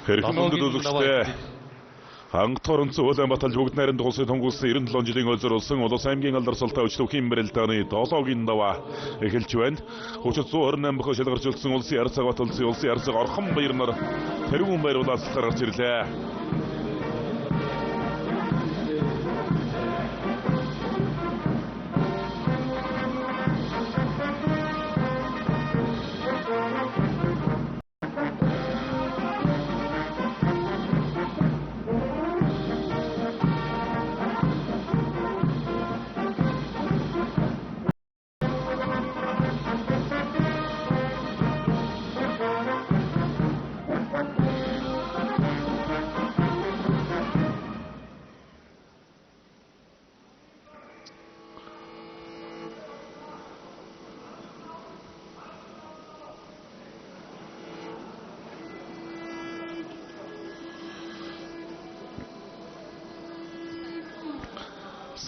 Хэрхэн өндөр өлөгчтэй хангалтгаар өнцөн Улаанбаатар бүгд найрамд улсын тунгуулсан 97 жилийн ойзор улсын улс аймгийн алдар султаа өчлөхийн барилдааны 7-гийн даваа эхэлж байна. Хүчит 128 бохоо шалгарч үлдсэн улсын ард цаг баталсан улсын ард цаг Орхон баяр нар тэрүүн баяруулаад гарч ирлээ.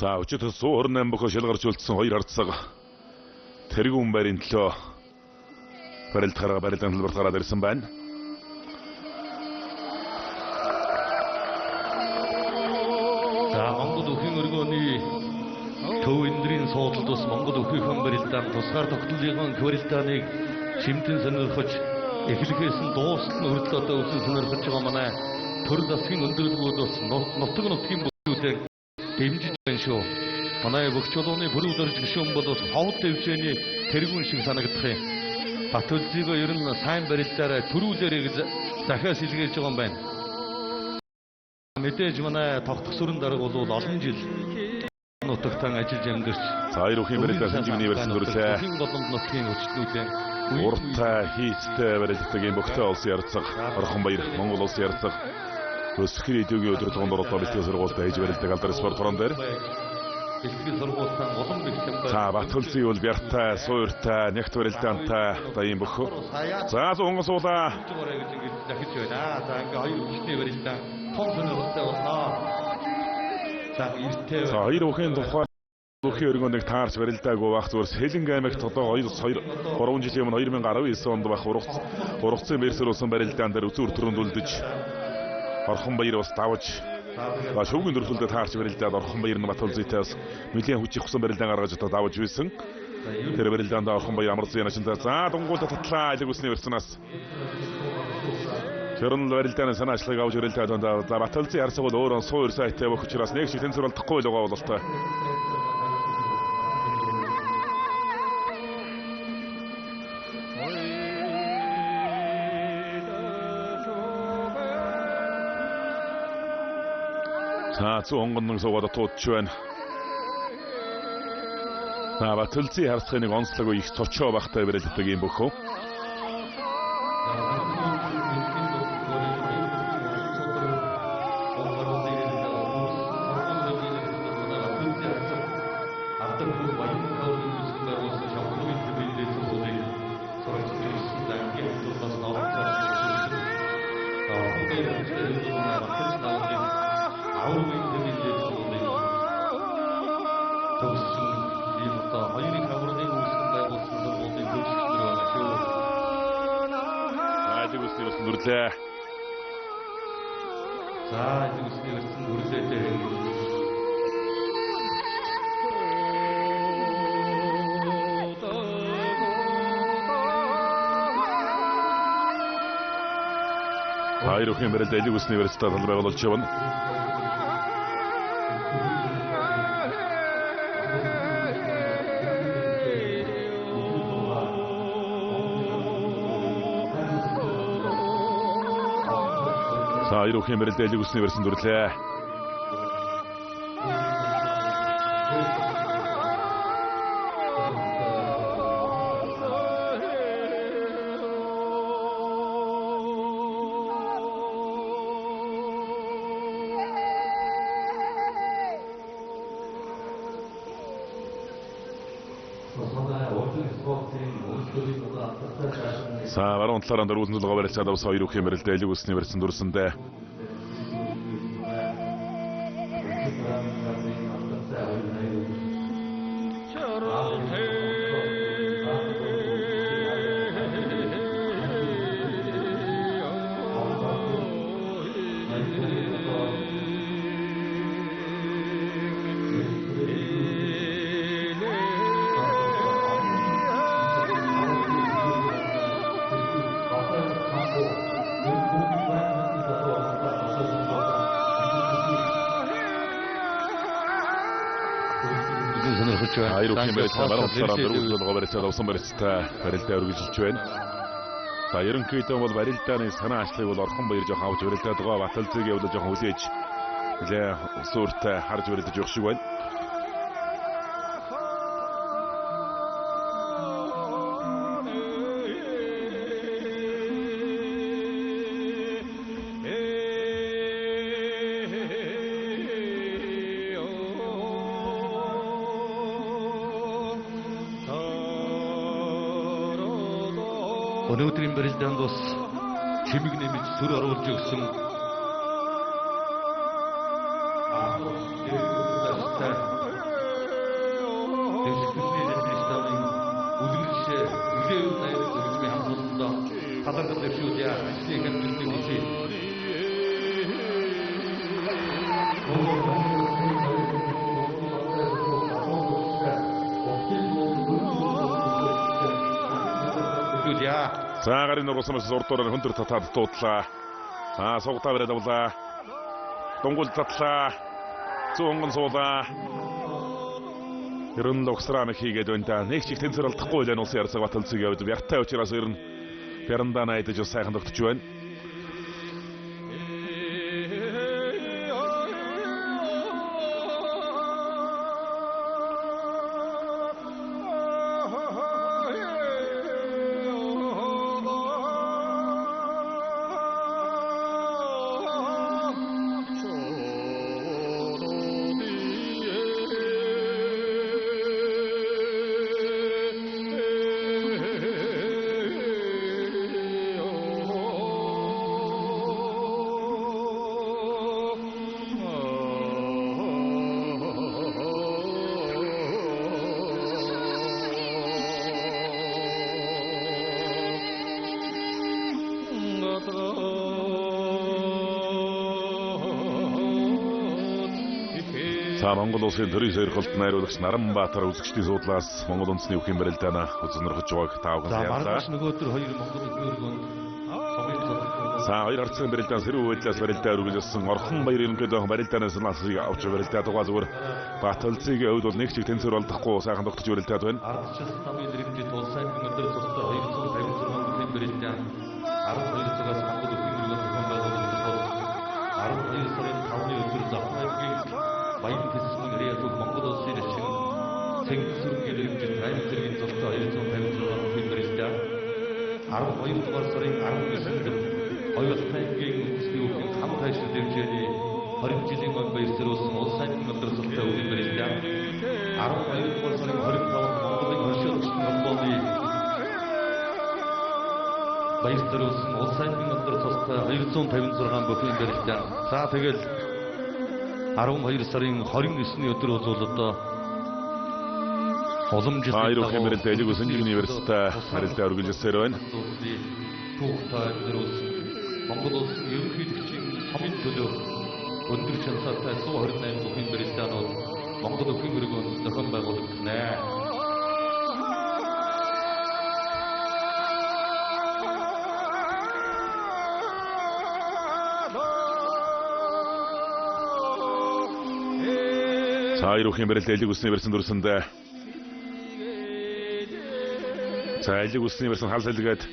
За өчигд 128 бохоо шалгарч үлдсэн хоёр ард цаг тэрүүн байрын төлөө барилдахаараа барилдааны төлбөрт гараад ирсэн байна. За Монгол өхийн өргөөний төв эндрийн суудалд бас Монгол өхийнхэн барилдаан тусгаар тогтнолын барилдааныг шимтэн сонирхож эхлэхээс нь дуустал нь хүртэл одоо үсэн сонирхож байгаа манай төр засгийн өндөрлгүүд бас нутаг нутгийн бүлгүүдээр дэмжиж байна шүү. Манай бүх чулууны бүрүүд орж гişүүн бол ховд дэвжээний тэргүүн шиг санагдах юм. Бат үлзийгөө ер нь сайн барилдаараа төрүүлээрэй гэж захиас илгээж байгаа юм байна. Мэдээж манай тогтох сүрэн дарга бол олон жил нутагтан ажиллаж амьдарч хоёр өхийн барилдаа хэмжээний барьсан дүрлээ. Өхийн боломж нутгийн өчлүүдээ уртаа хийстэй барилддаг юм бөхтэй улсын ард цаг Орхон баяр Монгол улсын ард цаг Өсгөр идэвхтэй өдрөдгөн дуртай бэлтгэл сургуультай хийж барилдаг алдар спорт хорон дээр бэлтгэл сургуультаа улам бэлтгэл за Батхөлзий бол бяртай, суурьтай, нягт барилдаантай одоо ийм бөхөө. За зунган суулаа гэж ингэж захиж байна. За ингээ хоёр өвчтний барилдаа том сонирхолтой болно. За эртээ за хоёр өхийн тухай өхийн өргөнийг таарч барилдаагүй байх зүгээр Сэлэнг аймагт одоо 3 жилийн өмнө 2019 онд байх ургацсан бэрсэрүүлсэн барилдаан дээр үзүүр төрөнд үлдэж Орхон баяр бас давж шүүгийн дөрвөлдөө таарч барилдаад Орхон баяр нь Батхөлзийтээс нэлийн хүч их хусан барилдаан гаргаж одоо давж байсан. Тэр барилдаанд Орхон баяр амар зүйн ашинтай за дунгуулта татлаа айлг усны верцнаас Тэрэн барилдааны санаачлагыг авч барилдаад за Батхөлзийн арсаг бол өөрөө суур сайтай бүх учраас нэг шиг тэнцвэр олдохгүй л байгаа бололтой. За зунган суугаад туудч байна. За Батхөлзийн харцхыг онцлог их цочоо багтай барилддаг юм бөхөө. Нүрлээ. За энэ үсний өрсөн нүрлээтэй. Хоёр өхийн барилдаа элэг үсний барилдаа тал байгуулж явна. Хоёр өхийн барилдаа элэг үсний барьсан дүрлээ. За баруун талаараа дөрвөлн зулгаа барилцаад авс хоёр өхийн барилдаа элэг үсний барьсан дүрсэндээ байна. Айруухийн барилдаа маруулсараа дөрвөлгөө барилдаа усан барилдаа барилдаа үргэлжилж байна. За ерөнхийдөө бол барилдааны санаа ачлыг бол Орхон баяр жоохон авч барилдаад байгаа. Баталцыг явуулж жоохон хүлээж нэлээ сүртэй харж барилдаж явах шиг байна. Өнөөдрийн барилдаанд бас чимэг нэмж сүр оруулж өгсөн За гарын нургасмаас урдуураар хөндөр татаад дуудлаа. Сугтаа бариад авлаа. Дунгуул татлаа. Зүүнгэн суулаа. Ерөн логсрам хийгээд байна. Нэг чих тэнцэр алдахгүй л улсын ярсаг Баталцыг яваад бяртай учраас ерөн бярандаа найдаж сайхан тогтож байна. Монгол улсын төрийн сойрхолд найруулагч Наранбаатар үзэгчдийн суудлаас Монгол үндэсний өвхийн барилдаанаа үзэнэрхэж байгааг таавган ярьлаа. Нөгөөдөр хоёр Монгол өргөнд хоёр арцын барилдаан сэрүү байдлаас барилдаа үргэлжилсэн Орхон баяр ерөнхийдөө барилдаанаас насыг авч барилдаа тугаа зүгээр Баталцыг өвд бол нэг чиг тэнцвэр олдохгүй сайхан тогтож барилдаад байна. Ардчилсан намын дэрэмжит улсын өндөр цогтой 256 өвхийн барилдаан 12 цагаас Монгол өвхийн өргөнд зохион байгуулагдсан бол 12 сарын 5-ны өдөр Завхан аймгийн Баян хэсгийн реалог Монгол улсын эшин Цэнгисүргийн дэрэмжит тайм зэргийн цогтой 256 өвхийн барилдаан 12 дугаар сарын 19-нд Оюутан аймгийн үндэсний өвхийн хам тайшин дэмжээний 20 жилийн өмнө баярсруулсан улс аймгийн өндөр цогтой өвхийн барилдаан 12 дугаар сарын 25-нд Монголын хошиолчны холбооны баярсруулсан улс аймгийн өндөр цогтой 256 өвхийн барилдаан. За тэгэл 12 сарын 29-ний өдөр бол одоо уламжлалт Айруухийн барилдаа Элэг Өсөнжиг университет барилдаа үргэлжилсээр байна. Түүхтэй өдрөөс Монгол улсын ерөнхийлөгчийн сумын төлөө өндөр чанартай 128 өвхийн барилдаанууд Монгол өвхийн өргөнд зохион байгуулагдана. Айруухийн барилдаа Элэг Өсний барьсан дүрсэнд Элэг Өсний барьсан хал салгээд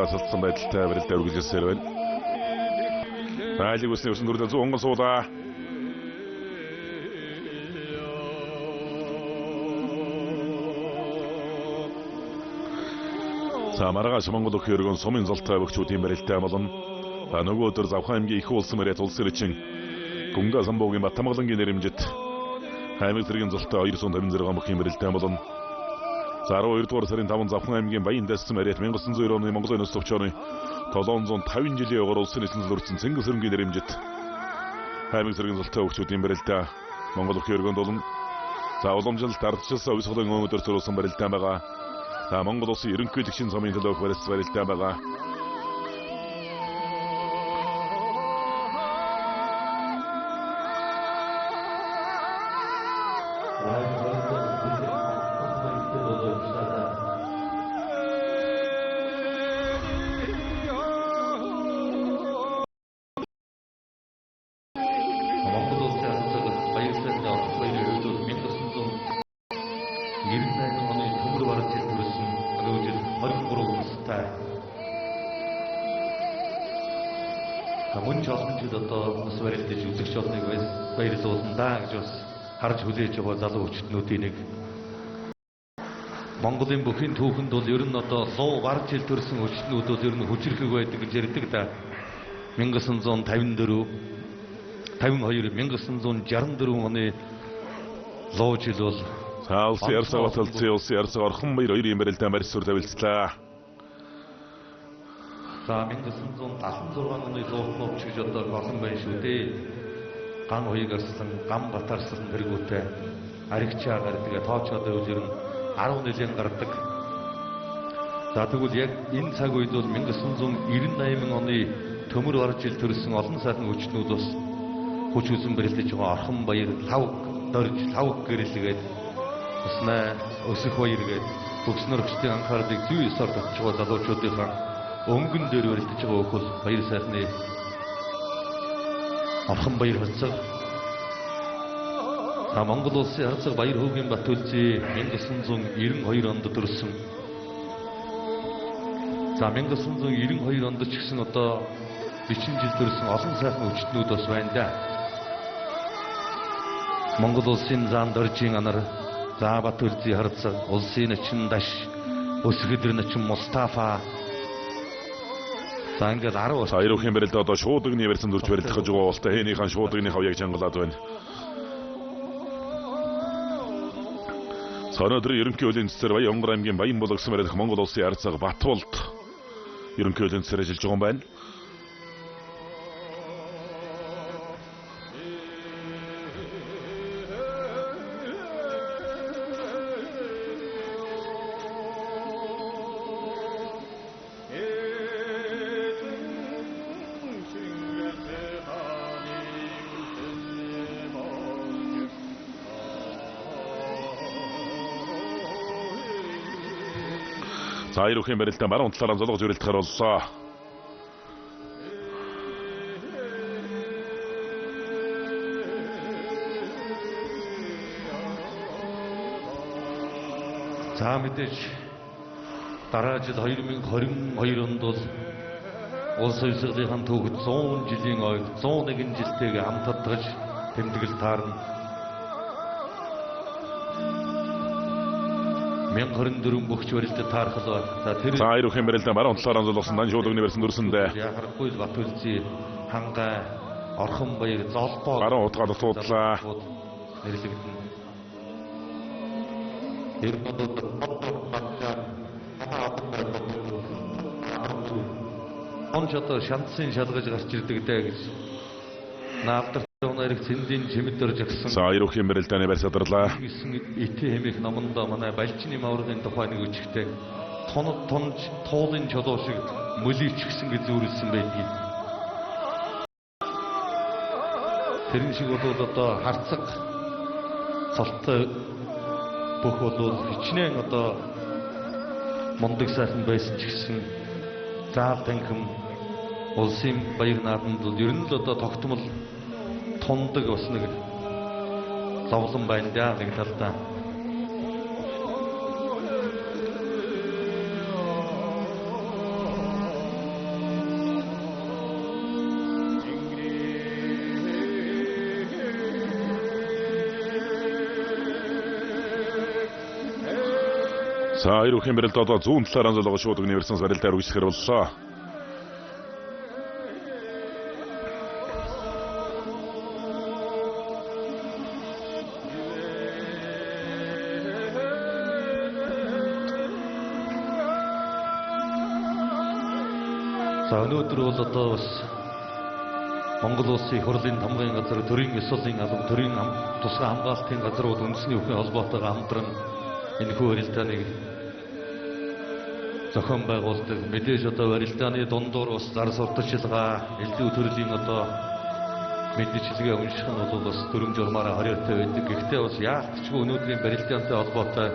Асуултсан байдалтай барилдаа үргэлжилсээр байна. Элэг Өсний өрсөн дүрдээ 100 суулаа. Маргааш Монгол өвхийн өргөн сумын золтой өгчүүдийн барилдаа болон нөгөө өдөр Завхан аймгийн их улсын мөрөд улс ирчин Гүнга самбуугийн Батамгалангийн нэрэмжит аймаг зэргийн золтой 256 өвхийн барилдаа болон 12 дугаар сарын 5 Завхан аймгийн Баян дэссэн мөрөд 1900 оны Монголын өс төвчөөний 750 жилийн өгөр улсын эзэн зүрхсэн Цэнгисүргийн нэрэмжит аймаг зэргийн золтой өгчүүдийн барилдаа Монгол өвхийн өргөнд болон За уламжлалт ардчилсан хувьсгалын өнөөдөр зориулсан барилдаан байгаа. За Монгол улсын ерөнхийлөгчийн цомын төлөөх барилдаан байгаа. Мөн ч олон жил одоо бас барилдаж үзэгч олныг баярлуулна гэж бас харж хүлээж байгаа залуу хүчтнүүдийн нэг. Монголын бүхий түүхэнд бол ер нь одоо луу барж жил төрсэн хүчтнүүд бол ер нь хүчрхэг байдаг гэж ярьдаг да. 1954, 52, 1964 оны луу жил бол улсын ярсаг баталцсан улсын ярсаг орхон баяр хоёрын барилдаан барьсуур тавилцлаа. За 1976 оны луутнууд гэж одоо олон байна шүү дээ. Ган хоёыг арслан, гам батарслан тэргүүтээ аригчаа гардаг, тоочоод үл ер нь 10 жилийн гардаг. За тэгвэл яг энэ цаг үед бол 1998 оны төмөр орж ил төрсэн олон сайхан хүчнүүд бас хүч үзэн барилдаж байгаа орхон баяр, лав дорж, лав гэрэлгээд уснаа өсөх баяр гээд бүгснөр хүчтэй анхаарлыг зүй ёсоор татж байгаа залуучуудынхаа өнгөн дээр барилдаж байгаа хөл баяр сайхны орхон баяр хацаг. За Монгол улсын хацаг баяр хүүгийн бат үлзий 1992 онд төрсөн. За 1992 онд ч гэсэн одоо 40 жил төрсэн олон сайхан хүчтнүүд бас байна да. Монгол улсын зан доржийн анар, за бат үлзий хацаг, улсын начин даш, өсгөдөр начин Мустафа. За ингээд 10 бас Баяруухийн барилдаа одоо шуудагны барьсан дүрж барилдах гэж байгаа болтой хээнийхэн шуудагны хавьяг чангалаад байна. Өнөөдрийн ерөнхий хуулийн цэцэр Баянгар аймгийн Баян булгасан барилдах Монгол улсын арцаг Батболд ерөнхий хуулийн цэцэр ажиллаж байгаа юм байна. За Баяруухийн барилдаан баруун талаараа золгож барилдахаар боллоо. За мэдээж дараа жил 2022 онд бол улс хувьсгалынхаа түүхэд 100 жилийн ойг 101 жилтэйг хамтдагж тэмдэглэл таарна. 1024 бөхч барилдад таархал. За тэр Баяруухийн барилдаан баруун талаараа золгосон дан шуудагны барьсан дүрсэндээ яхахгүй бат үлзий, хангай, орхон баяр, золбоо баруун утгаад туудлаа. нэрлэгдэнэ. Он ч одоо шантсын шалгаж гарч ирдэг дэ гэж. Наавдар өнөрийг цэндийн чимэд дөрж агсан. За Баяруухийн барилдааны барь садарлаа. Гэсэн итэ хэмээх номондоо манай Балчны маврын тухай нэг өчгтэй тонж туулын чулуу шиг мөлийч гисэн гэж зүйрлсэн байдгийг. Тэрэн шиг бол одоо харцаг цолтой бүх бол хичнээн одоо мундаг сайхан байсан ч гэсэн заав танхим улсын баяр наадамд бол ер нь л одоо тогтмол тундаг бас нэг зовлон байна даа нэг талдаа. За Баяруухийн барилдаа одоо зүүн талаараа золгож шуудагны барьсан барилдаар үсгэр боллоо. За өнөөдөр бол одоо бас Монгол улсын их хурлын тамгын газар, төрийн ёс суртахууны алба, төрийн тусгай хамгаалтын газрууд үндэсний өхний холбоотойгоо хамтран энэхүү барилдааныг зохион байгуулдаг. Мэдээж одоо барилдааны дундуур бас зар сурталчилгаа, элдв төрлийн одоо мэдээлэлгээ унших нь бол бас дүрм журмаараа хориотой байдаг. Гэхдээ бас яалтчгүй өнөөдрийн барилдаантай холбоотой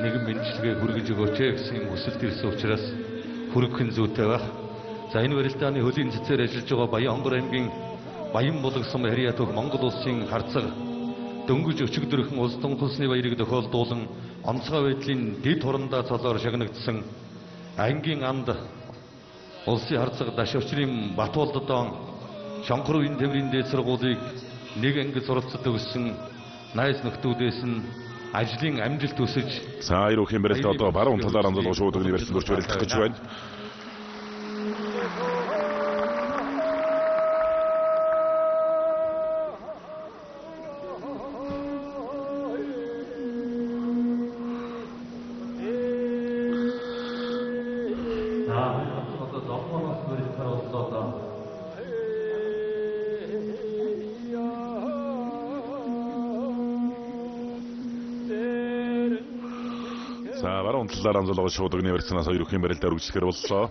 нэгэн мэдээлэлгээ хүргэж өгөөч гэсэн хүсэлт ирсэн учраас хүргэх нь зүйтэй байх. За энэ барилдааны хөлийн цэцээр ажиллаж байгаа Баян Хонгор аймгийн Баян Булгасам Харьяа төв Монгол улсын харцаг дөнгөж өчигдөрхөн улс тунхагласны баярыг тохиолдуулан онцгой байдлын дэд хурандаа цолоор шагнагдсан ангийн анд улсын харцаг даш өчрийн Батболдодон Шонхор үеийн тээврийн дээд сургуулийг нэг анги суралцад өгсөн найз нөхдүүдээс нь ажлын амжилт өсөж За ирүүхийн барилт одоо баруун талаар амлалгаа шууд өгний барилт бүрч барилдах гэж байна. За баруун талаар амлалгаа шууд өгний барилтнаас ирүүхийн барилтаар үргэлжлэхээр боллоо.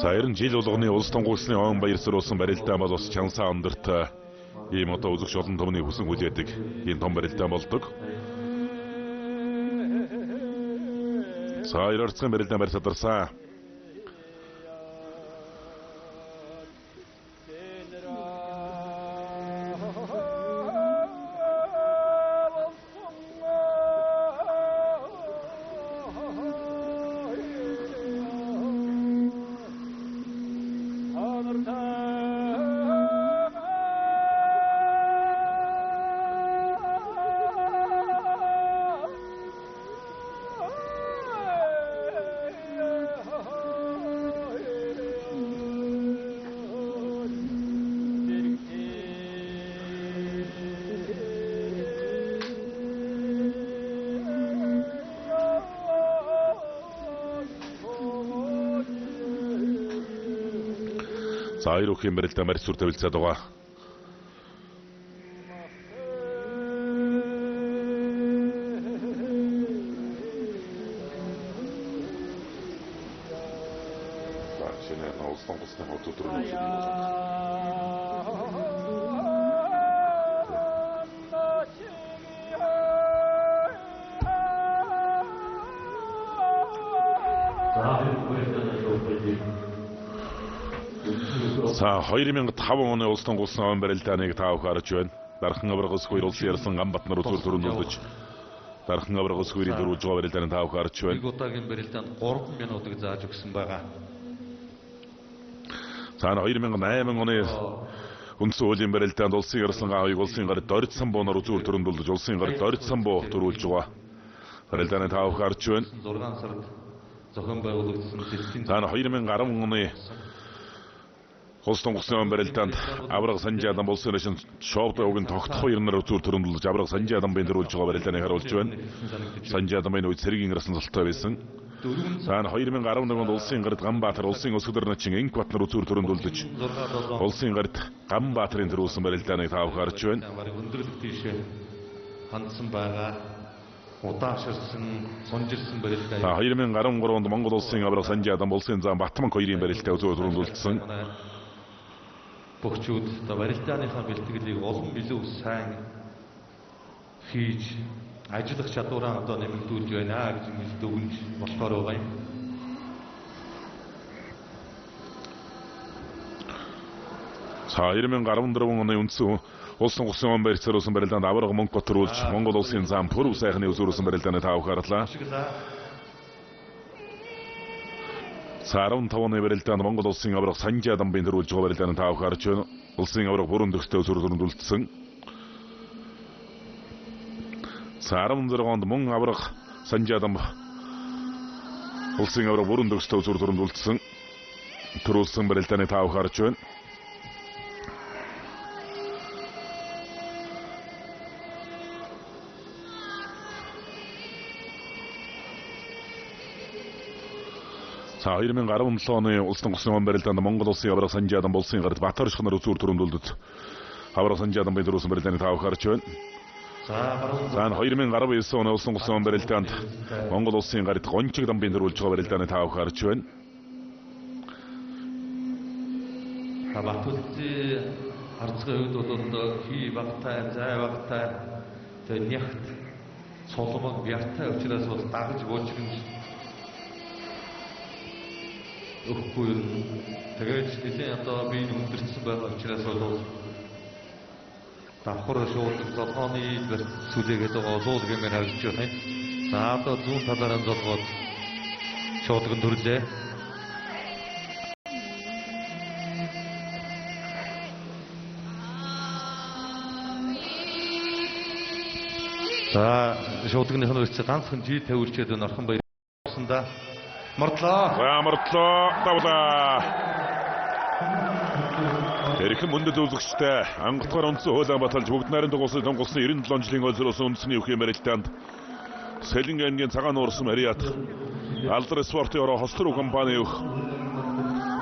За ерөн жил болгоны улс тунхагласны он баяр сурвалжсан барилдаан бол бас Чансаа өндөрт ийм одоо үзэгч олон томны хүсэн хүлээдэг ийм том барилдаан болдог. За Ирорцгийн барилдаан барь садарсан. За ирүүхийн барилдаан барь сүр тавилцаад байгаа. За шинэ улс тунхагласны хотод За 2005 оны улс тунхагласны он барилдааныг та бүхэн харж байна. Дархан аврагс хоёр улсын ярьсан Ганбатнар үзүүр төрөндөлж Дархан аврагс хоёрын дөрвж байгаа барилдааныг та бүхэн харж байна. Нэг удаагийн барилдаанд 3 минутыг зааж өгсөн байгаа. За 2008 оны үндсэн хуулийн барилдаанд улсын ярьсан аавыг улсын гарт дорд самбуунаар үзүүр төрөндөлж улсын гарт дорд самбуу төрүүлж байгаа. Барилдааныг та бүхэн харж байна. 6 сард зохион байгуулагдсан дэлхийн За 2010 оны улс тунхагласны он барилдаанд Авраг Санжаадан улсын ирсэн шоудогийн тогтох хоёр нар үзүүр төрөндөлж Авраг Санжааданбын төрүүлж байгаа барилдааныг харуулж байна. Санжааданбын үед цэргийн ирсэн салттай байсан. За 2011 онд улсын гарт Ганбаатар улсын өсгөр начин Инкбатнар үзүүр төрөндөлж улсын гарт Ганбаатарын төрүүлсэн барилдааныг та бүхэн харж байна. өндөрлөг тийшээ хандсан байгаа. Удаашрсан, сонжирсан барилдаа. За 2013 онд Монгол улсын Авраг Санжаадан улсын зам Батманг хоёрын барилдаа үзүүр төрөндөлсөн. Бөхчүүд барилдааныхаа бэлтгэлийг олон илүү сайн хийж ажиллах чадвараа одоо нэмэгдүүлж байна гэж хэлдэг өгнж болохоор байгаа юм. За 2014 оны үндсэн улс тунхагласны он баяр зориулсан барилдаанд Авраг Монго төрүүлж Монгол улсын зам Пүрэв сайхны үзүүлсэн барилдааны та бүхэн харлаа. За 15-ны барилдаанд Монгол улсын аварга Санжи Адамбын төрүүлж байгаа барилдааны таав харж байна. Улсын аварга бүрэн төгстэй зүрдүрэнд үлдсэн. За 16 онд мөн аварга Санжи Адам улсын аварга бүрэн төгстэй зүрдүрэнд үлдсэн. Төрүүлсэн барилдааны таав харж байна. За 2017 оны улсын госын барилдаанд Монгол улсын аварга Санжи Адам улсын гарт Батөрч ханар үзүүр төрөнд үлдэт. Аварга Санжи Адамбын төрүүлсэн барилдааны таав харж байна. За 2019 оны улсын госын барилдаанд Монгол улсын гарт Гончиг Дамбын төрүүлж байгаа барилдааны таав харж байна. Батөрчийн харцгийн хувьд бол хий багтай, зай багтай, тэг нягт цолмог бяртай учраас бол дагаж буучгэн өгөхгүй юм. Тэгээд нэлийн одоо би өндөрсөн байгаа учраас бол давхар шууд золгооны сүлээгээд байгаа зуул гэмээр харж байна. За одоо зүүн талаараа золгоод шуудган төрлөө. За шуудганы хоногч ганцхан жий тавьурчээд орхон баяр авсандаа мордлоо. За мордлоо давлаа. Тэрхэн мөндөд үзэгчтэй ангалтгаар үндсэн хуулиа баталж бүгд найрын дугуулсан 97 жилийн ойсроос үндэсний өвхийн барилдаанд Сэлэнгэ аймгийн цагаан уурсан Мариат Алдар спортын ороо хостор компани өөх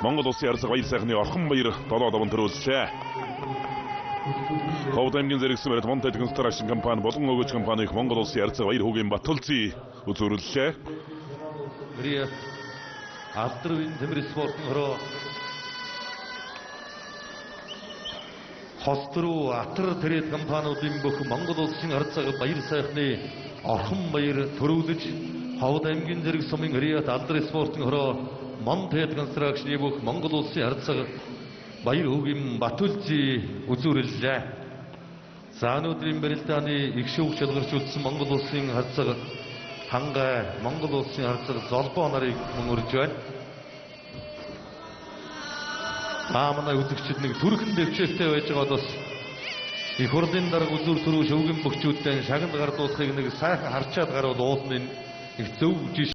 Монгол улсын арьсаг баяр сайхны орхон баяр 7-5 төрүүлжээ. Ховд аймгийн зэрэгсэн барилт Монтед констракшн компани болон өгөөж компани их Монгол улсын арьсаг баяр хүүгийн Батулцыг үзүүлжээ. Мариат Алдрын тэмэр спортын ороо хоструу атар тэрэд компаниудын бүх Монгол улсын арьсаг баяр сайхны орхон баяр төрүүлж Ховд аймгийн зэрэг сумын Мариат Алдар спортын ороо Монтед констракшны бүх Монгол улсын арьсаг баяр хүүгийн Батулцыг үзүүлжээ. За өнөөдрийн барилдааны их шүүх шалгарчулсан Монгол улсын арьсаг хангай Монгол улсын арьсаг золбоо нарыг мөн урьж байна. Манай үзэгчид нэг түрхэн дэвшээлтэй байж байгаа бас их хурлын дарга үзүүр төрөө шөвгөн бөхчүүдтэй шагнал гар дуусахыг нэг сайхан харчаад гарвал уулын их зөв жиш